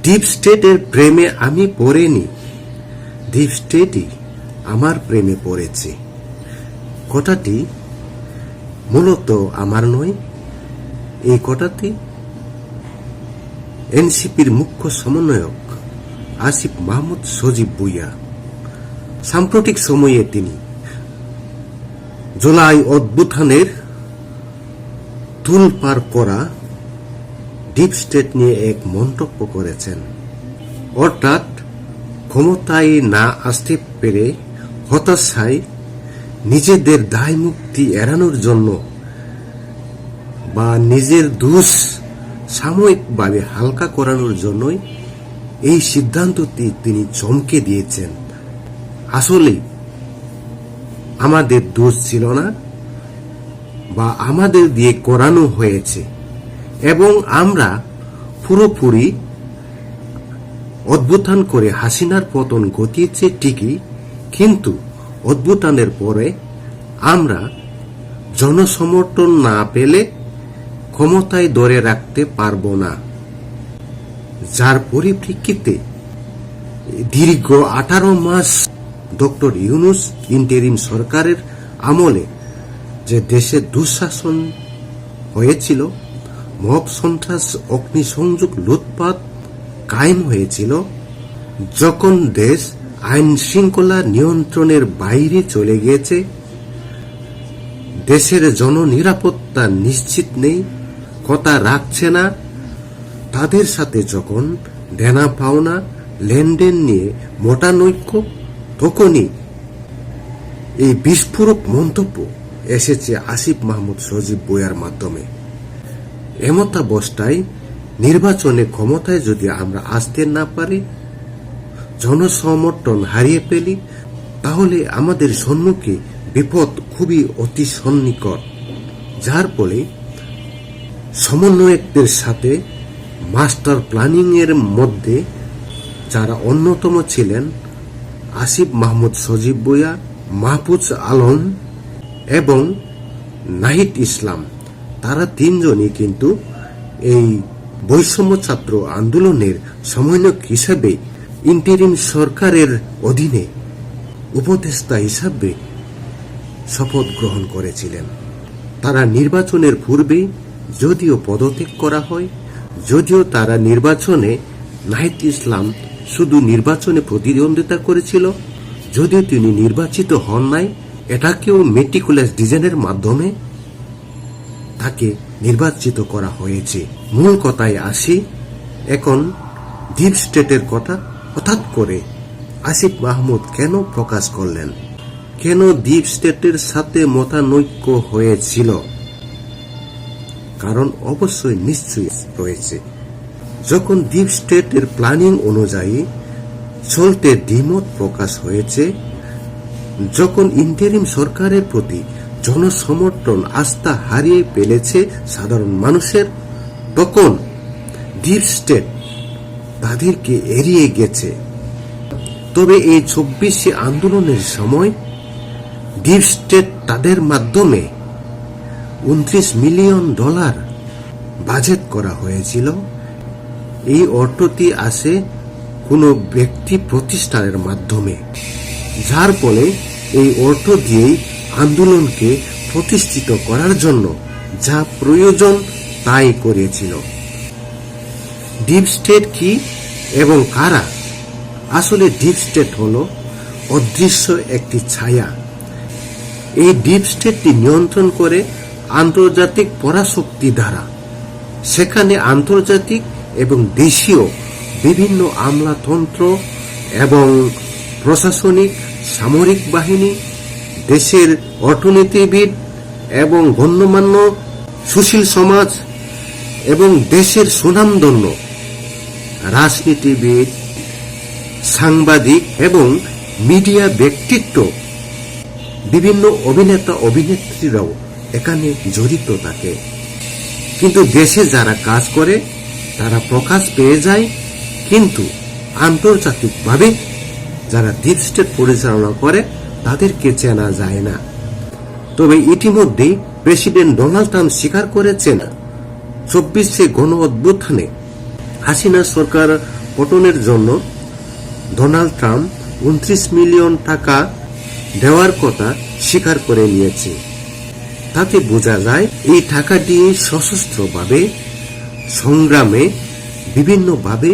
Deep স্টেটের প্রেমে আমি পড়িনি, ডিপ স্টেটই আমার প্রেমে পড়েছে। কথাটি মূলত আমার নয়, এই কথাটি এনসিপির মুখ্য সমন্বয়ক আসিফ মাহমুদ সজীব ভুঁইয়া সাম্প্রতিক সময়ে তিনি জুলাই অভ্যুত্থানের তোলপাড় করা ডিপ স্টেট নিয়ে এক মন্তব্য করেছেন। অর্থাৎ ক্ষমতায় না আসতে পেরে হতাশায় নিজেদের দায় মুক্তি এড়ানোর জন্য বা নিজের দোষ সাময়িকভাবে হালকা করানোর জন্যই এই সিদ্ধান্তটি তিনি চমকে দিয়েছেন। আসলে আমাদের দোষ ছিল না বা আমাদের দিয়ে করানো হয়েছে এবং আমরা পুরোপুরি অভ্যুত্থান করে হাসিনার পতন ঘটিয়েছে ঠিকই, কিন্তু অভ্যুত্থানের পরে আমরা জনসমর্থন না পেলে ক্ষমতায় ধরে রাখতে পারব না, যার পরিপ্রেক্ষিতে দীর্ঘ 18 মাস ডক্টর ইউনূস ইন্টারিম সরকারের আমলে যে দেশে দুঃশাসন হয়েছিল, মব সন্ত্রাস, অগ্নিসংযোগ, লুটপাট কায়েম হয়েছিল, যখন দেশ আইন শৃঙ্খলা নিয়ন্ত্রণের বাইরে চলে গিয়েছে, দেশের জননিরাপত্তা নিশ্চিত নেই, কথা রাখছে না, তাদের সাথে যখন দেনা পাওনা লেনদেন নিয়ে মতানৈক্য, তখনই এই বিস্ফোরক মন্তব্য এসেছে আসিফ মাহমুদ সজীব ভুঁইয়ার মাধ্যমে। এমতাবস্থায় নির্বাচনে ক্ষমতায় যদি আমরা আসতে না পারি, জনসমর্থন হারিয়ে ফেলি, তাহলে আমাদের সম্মুখে বিপদ খুবই অতি সন্নিকট, যার ফলে সমন্বয়কদের সাথে মাস্টার প্ল্যানিং এর মধ্যে যারা অন্যতম ছিলেন আসিফ মাহমুদ সজীব ভুঁইয়া, মাহফুজ আলম এবং নাহিদ ইসলাম, তারা তিনজনই কিন্তু এই বৈষম্য ছাত্র আন্দোলনের সমন্বয়ক হিসাবে ইন্টারিম সরকারের অধীনে উপদেষ্টা হিসাবে শপথ গ্রহণ করেছিলেন। তারা নির্বাচনের পূর্বে যদিও পদত্যাগ করা হয়, যদিও তারা নির্বাচনে, নাহিদ ইসলাম শুধু নির্বাচনে প্রতিদ্বন্দ্বিতা করেছিল, যদিও তিনি নির্বাচিত হন নাই, এটাকেও মেটিকুলাস ডিজাইনের মাধ্যমে তাকে নির্বাচিত করা হয়েছে। মূল কথায় আসি, এখন ডিপ স্টেটের কথা হঠাৎ করে আসিফ মাহমুদ কেন প্রকাশ করলেন? কেন ডিপ স্টেটের সাথে মতানৈক্য হয়েছিল? কারণ অবশ্যই নিশ্চয়ই রয়েছে। যখন ডিপ স্টেটের প্ল্যানিং অনুযায়ী চলতে দ্বিমত প্রকাশ হয়েছে, যখন ইন্টারিম সরকারের প্রতি জনসমর্থন আস্থা হারিয়ে ফেলেছে সাধারণ মানুষের, তখন ডিপ স্টেট তাদেরকে এড়িয়ে গেছে। তবে এই 24 আন্দোলনের সময় ডিপ স্টেট তাদের মাধ্যমে $29 মিলিয়ন বাজেট করা হয়েছিল। এই অর্থটি আসে কোনো ব্যক্তি প্রতিষ্ঠানের মাধ্যমে, যার ফলে এই অর্থ দিয়েই আন্দোলনকে প্রতিষ্ঠিত করার জন্য যা প্রয়োজন তাই করেছিল। ডিপ স্টেট কি এবং কারা? আসলে ডিপ স্টেট হলো অদৃশ্য একটি ছায়া। এই ডিপ স্টেটটি নিয়ন্ত্রণ করে আন্তর্জাতিক পরাশক্তি দ্বারা। সেখানে আন্তর্জাতিক এবং দেশীয় বিভিন্ন আমলাতন্ত্র এবং প্রশাসনিক, সামরিক বাহিনী, দেশের অর্থনীতিবিদ এবং গণ্যমান্য সুশীল সমাজ এবং দেশের সুনামধন্য রাজনীতিবিদ, সাংবাদিক এবং মিডিয়া ব্যক্তিত্ব, বিভিন্ন অভিনেতা অভিনেত্রীরাও এখানে জড়িত থাকে। কিন্তু দেশে যারা কাজ করে তারা প্রকাশ পেয়ে যায়, কিন্তু আন্তর্জাতিকভাবে যারা ডিপ স্টেট পরিচালনা করে তাদেরকে চেনা যায় না। তবে ইতিমধ্যেই প্রেসিডেন্ট ডোনাল্ড ট্রাম্প স্বীকার করেছেন 24 গণ অভ্যুত্থানে হাসিনা সরকার পতনের জন্য ডোনাল্ড ট্রাম্প 29 মিলিয়ন টাকা দেওয়ার কথা স্বীকার করে নিয়েছে। তাতে বোঝা যায় এই টাকা দিয়ে সশস্ত্রভাবে সংগ্রামে বিভিন্নভাবে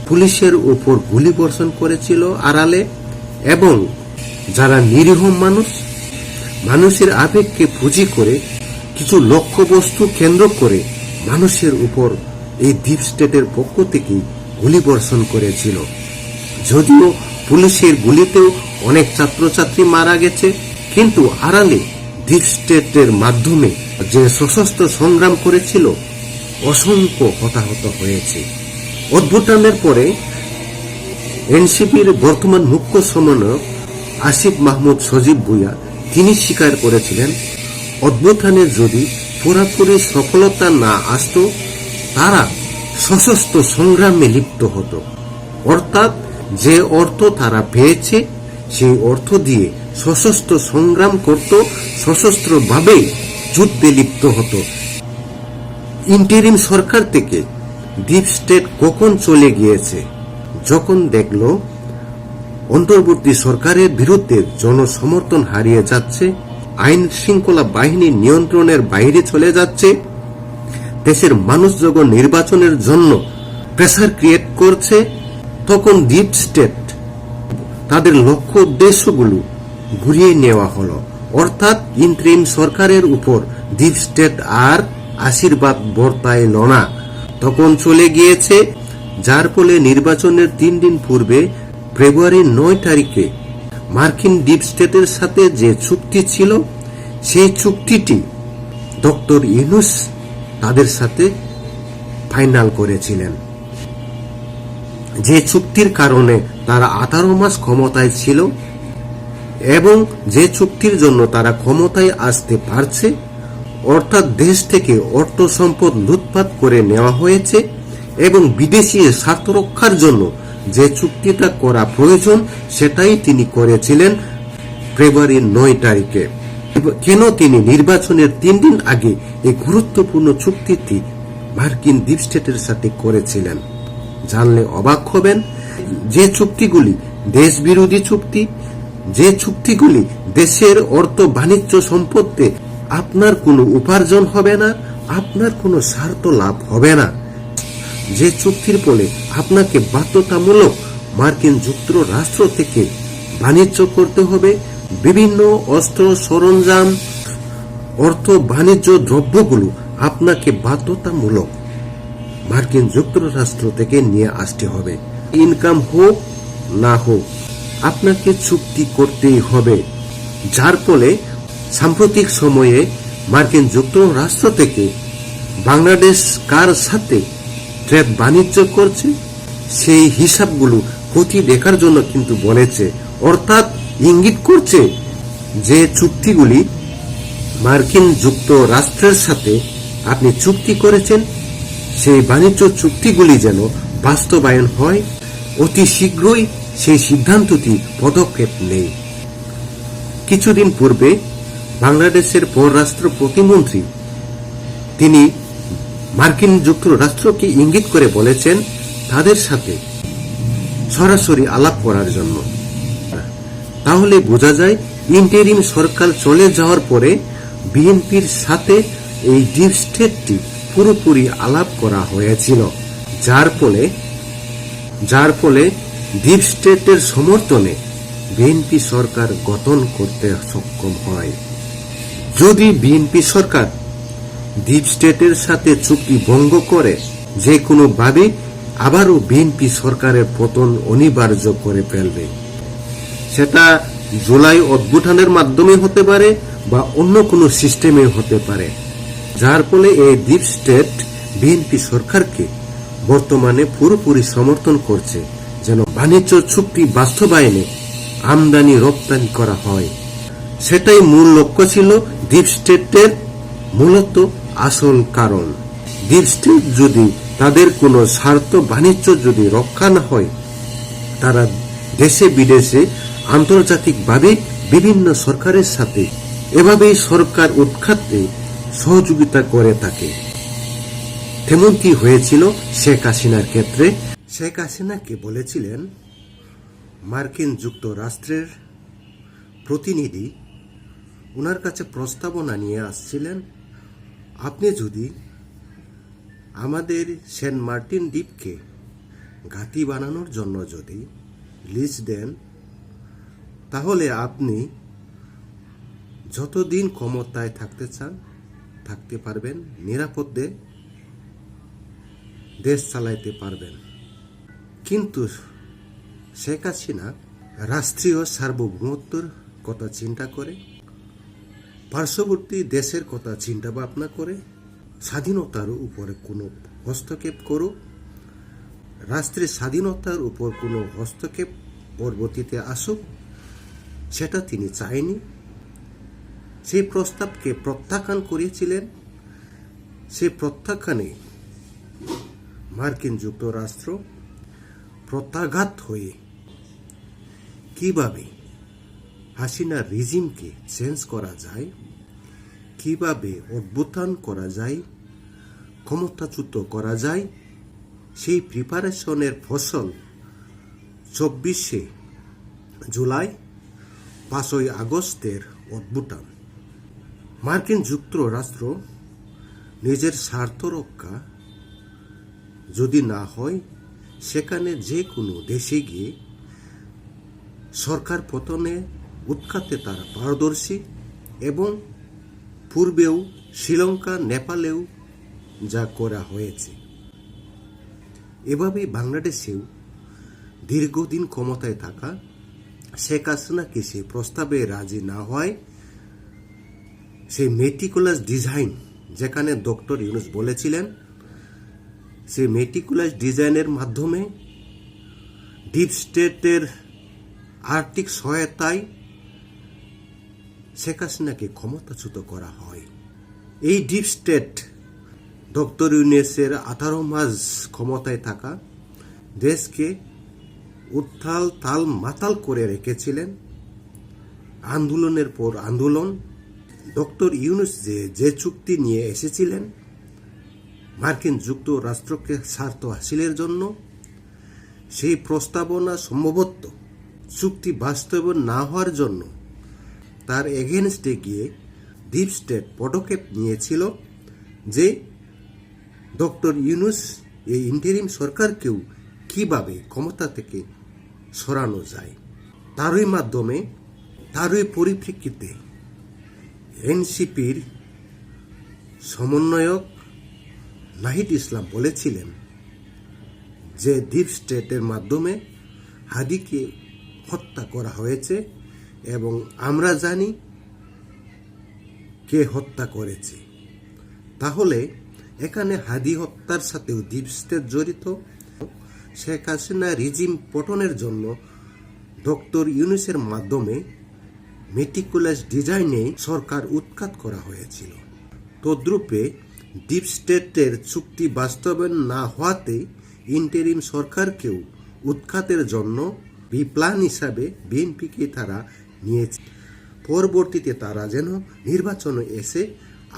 পুলিশের উপর গুলিবর্ষণ করেছিল আড়ালে, এবং যারা নিরীহ মানুষের আবেগকে পুঁজি করে কিছু লক্ষ্যবস্তু কেন্দ্র করে মানুষের উপর এই ডিপ স্টেটের পক্ষ থেকে গুলিবর্ষণ করেছিল। যদিও পুলিশের গুলিতেও অনেক ছাত্রছাত্রী মারা গেছে, কিন্তু আড়ালে ডিপ স্টেটের মাধ্যমে যে সশস্ত্র সংগ্রাম করেছিল অসংখ্য হতাহত হয়েছে। অভ্যুত্থানের পরে এনসিপির বর্তমান মুখ্য সমন্বয়ক আসিফ মাহমুদ সজীব ভুঁইয়া তিনি স্বীকার করেছিলেন, অভ্যুত্থানের যদি পুরোপুরি সফলতা না আসত তারা সশস্ত্র সংগ্রামে লিপ্ত হতো, অর্থাৎ যে অর্থ তারা পেয়েছে সেই অর্থ দিয়ে সশস্ত্র সংগ্রাম করত, সশস্ত্রভাবে যুদ্ধে লিপ্ত হতো। ইন্টারিম সরকার থেকে ডিপ স্টেট কখন চলে গিয়েছে? যখন দেখল অন্তর্বর্তী সরকারের বিরুদ্ধে জনসমর্থন হারিয়ে যাচ্ছে, আইন শৃঙ্খলা বাহিনীর নিয়ন্ত্রণের বাইরে চলে যাচ্ছে, দেশের মানুষ যখন নির্বাচনের জন্য প্রেসার ক্রিয়েট করছে, তখন ডিপ স্টেট তাদের লক্ষ্য উদ্দেশ্যগুলো ঘুরিয়ে নেওয়া হলো, অর্থাৎ ইন্টারিম সরকারের উপর ডিপ স্টেট আর আশীর্বাদ বর্তাইল না, তখন চলে গিয়েছে। যার ফলে নির্বাচনের 3 দিন পূর্বে ফেব্রুয়ারি 9 তারিখে মার্কিন ডিপ স্টেটের সাথে যে চুক্তি ছিল সেই চুক্তিটি ডক্টর ইউনূস তাদের সাথে ফাইনাল করেছিলেন, যে চুক্তির কারণে তারা 18 মাস ক্ষমতায় ছিল এবং যে চুক্তির জন্য তারা ক্ষমতায় আসতে পারছে, অর্থাৎ দেশ থেকে অর্থ সম্পদ লুটপাট করে নেওয়া হয়েছে এবং বিদেশি স্বার্থ রক্ষার জন্য যে চুক্তিটা করা প্রয়োজন সেটাই তিনি করেছিলেন ফেব্রুয়ারি 9 তারিখে। কেন তিনি নির্বাচনের 3 দিন আগে এই গুরুত্বপূর্ণ চুক্তিটি মার্কিন ডিপ স্টেটের সাথে করেছিলেন জানলে অবাক হবেন। যে চুক্তিগুলি দেশ বিরোধী চুক্তি, যে চুক্তিগুলি দেশের অর্থ বাণিজ্য সম্পদে আপনার কোনো উপার্জন হবে না, আপনার কোনো স্বার্থ লাভ হবে না, যে চুক্তির ফলে আপনাকে বাধ্যতামূলক মার্কিন যুক্তরাষ্ট্র থেকে বাণিজ্য করতে হবে, বিভিন্ন অস্ত্র সরঞ্জাম অর্থ বাণিজ্য দ্রব্যগুলো আপনাকে বাধ্যতামূলক মার্কিন যুক্তরাষ্ট্র থেকে নিয়ে আসতে হবে। ইনকাম হোক না হোক আপনাকে চুক্তি করতেই হবে, যার ফলে সাম্প্রতিক সময়ে মার্কিন যুক্তরাষ্ট্র থেকে বাংলাদেশ কার সাথে ট্রেড বাণিজ্য করছে সেই হিসাবগুলো খতিয়ে দেখার জন্য কিন্তু বলেছে, অর্থাৎ ইঙ্গিত করছে যে চুক্তিগুলি মার্কিন যুক্তরাষ্ট্রের সাথে আপনি চুক্তি করেছেন সেই বাণিজ্য চুক্তিগুলি যেন বাস্তবায়ন হয়, অতি শীঘ্রই সেই সিদ্ধান্তটি পদক্ষেপ নেই। কিছুদিন পূর্বে বাংলাদেশের পররাষ্ট্র প্রতিমন্ত্রী তিনি মার্কিন যুক্তরাষ্ট্রকে ইঙ্গিত করে বলেছেন তাদের সাথে সরাসরি আলাপ করার জন্য। তাহলে বোঝা যায় ইন্টারিম সরকার চলে যাওয়ার পরে বিএনপির সাথে এই ডিপ স্টেটটি পুরোপুরি আলাপ করা হয়েছিল, যার ফলে ডিপ স্টেটের সমর্থনে বিএনপি সরকার গঠন করতে সক্ষম হয়। যদি বিএনপি সরকার ডিপ স্টেটের সাথে চুক্তি ভঙ্গ করে যে কোনো ভাবে আবারও বিএনপি সরকারের পতন অনিবার্য করে ফেলবে, সেটা জুলাই অভ্যুত্থানের মাধ্যমে হতে পারে বা অন্য কোনো সিস্টেমে হতে পারে, যার ফলে এই ডিপ স্টেট বিএনপি সরকারকে বর্তমানে পুরোপুরি সমর্থন করছে যেন বাণিজ্য চুক্তি বাস্তবায়নে আমদানি রপ্তানি করা হয়। সেটাই মূল লক্ষ্য ছিল ডিপ স্টেটের মূলত আসল কারণ। ডিপ স্টেট যদি তাদের কোনো স্বার্থ বাণিজ্য যদি রক্ষা না হয়, তারা দেশে বিদেশে আন্তর্জাতিকভাবে বিভিন্ন সরকারের সাথে এভাবেই সরকার উৎখাতে সহযোগিতা করে থাকে। তেমনটি হয়েছিল শেখ হাসিনার ক্ষেত্রে। শেখ হাসিনাকে বলেছিলেন মার্কিন যুক্তরাষ্ট্রের প্রতিনিধি ওনার কাছে প্রস্তাবনা নিয়ে আসছিলেন, আপনি যদি আমাদের সেন্ট মার্টিন দ্বীপকে ঘাঁটি বানানোর জন্য যদি লিজ দেন, তাহলে আপনি যতদিন ক্ষমতায় থাকতে চান থাকতে পারবেন, নিরাপদে দেশ চালাইতে পারবেন। কিন্তু শেখ হাসিনা রাষ্ট্রীয় সার্বভৌমত্বের কথা চিন্তা করে, পার্শ্ববর্তী দেশের কথা চিন্তা ভাবনা করে, স্বাধীনতার উপরে কোনো হস্তক্ষেপ করুক, রাষ্ট্রের স্বাধীনতার উপর কোনো হস্তক্ষেপ পরবর্তীতে আসুক, সেটা তিনি চায়নি। সেই প্রস্তাবকে প্রত্যাখ্যান করেছিলেন। সেই প্রত্যাখ্যানে মার্কিন যুক্তরাষ্ট্র প্রত্যাঘাত হয়ে কিভাবে হাসিনার রিজিমকে চেঞ্জ করা যায়, কিভাবে অভ্যুত্থান করা যায়, ক্ষমতাচ্যুত করা যায়, সেই প্রিপারেশনের ফসল 24শে জুলাই 5ই আগস্টের অভ্যুত্থান। মার্কিন যুক্তরাষ্ট্র নিজের স্বার্থ রক্ষা যদি না হয়, সেখানে যে কোনো দেশে গিয়ে সরকার পতনে উৎখাতে তারা পারদর্শী, এবং পূর্বেও শ্রীলঙ্কা, নেপালেও যা করা হয়েছে। এভাবেই বাংলাদেশেও দীর্ঘদিন ক্ষমতায় থাকা শেখ হাসিনাকে সে প্রস্তাবে রাজি না হয়, সেই মেটিকুলাস ডিজাইন যেখানে ডক্টর ইউনূস বলেছিলেন, সেই মেটিকুলাস ডিজাইনের মাধ্যমে ডিপ স্টেটের আর্থিক সহায়তায় শেখ হাসিনাকে ক্ষমতাচ্যুত করা হয়। এই ডিপ স্টেট ডক্টর ইউনূসের 18 মাস ক্ষমতায় থাকা দেশকে উত্তাল তাল মাতাল করে রেখেছিলেন। আন্দোলনের পর আন্দোলন, ডক্টর ইউনূস যে চুক্তি নিয়ে এসেছিলেন মার্কিন যুক্তরাষ্ট্রকে স্বার্থ হাসিলের জন্য, সেই প্রস্তাবনা সম্ভবত চুক্তি বাস্তবায়ন না হওয়ার জন্য তার এগেনস্টে গিয়ে ডিপ স্টেট পদক্ষেপ নিয়েছিল যে ডক্টর ইউনূস এই ইন্টারিম সরকারকেও কিভাবে ক্ষমতা থেকে সরানো যায়। তারই পরিপ্রেক্ষিতে এনসিপির সমন্বয়ক নাহিদ ইসলাম বলেছিলেন যে ডিপ স্টেটের মাধ্যমে হাদিকে হত্যা করা হয়েছে এবং আমরা জানি কে হত্যা করেছে। তাহলে এখানে হাদি হত্যার সাথেও ডিপ স্টেট জড়িত। শেখ হাসিনা রিজিম পতনের জন্য ডক্টর ইউনূসের মাধ্যমে মেটিকুলাস ডিজাইনে সরকার উৎখাত করা হয়েছিল। তদ্রূপে ডিপ স্টেটের চুক্তি বাস্তবায়ন না হওয়াতে ইন্টারিম সরকারকেও উৎখাতের জন্য প্ল্যান হিসাবে বিএনপিকে তারা নিয়েছে। পরবর্তীতে তারা যেন নির্বাচনে এসে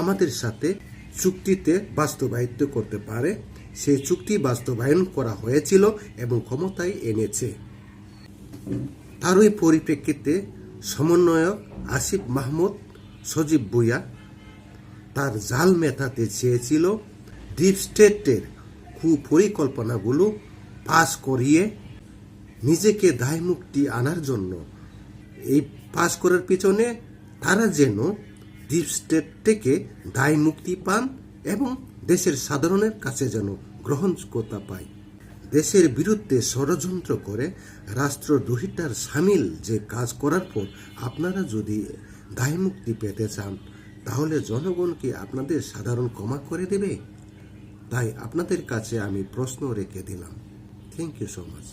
আমাদের সাথে চুক্তিতে বাস্তবায়িত করতে পারে, সেই চুক্তি বাস্তবায়ন করা হয়েছিল এবং ক্ষমতায় এনেছে। তারই পরিপ্রেক্ষিতে সমন্বয়ক আসিফ মাহমুদ সজীব ভুঁইয়া তার জাল মেটাতে চেয়েছিল ডিপ স্টেটের কুপরিকল্পনাগুলো পাস করিয়ে নিজেকে দায় মুক্তি আনার জন্য। এই পাস করার পিছনে তারা যেন ডিপ স্টেট থেকে দায় মুক্তি পান এবং দেশের সাধারণের কাছে যেন গ্রহণযোগ্যতা পায়। দেশের বিরুদ্ধে ষড়যন্ত্র করে রাষ্ট্রদ্রোহিতার সামিল যে কাজ করার পর আপনারা যদি দায় মুক্তি পেতে চান, তাহলে জনগণ কি আপনাদের সাধারণ ক্ষমা করে দেবে? তাই আপনাদের কাছে আমি প্রশ্ন রেখে দিলাম। Thank you so much.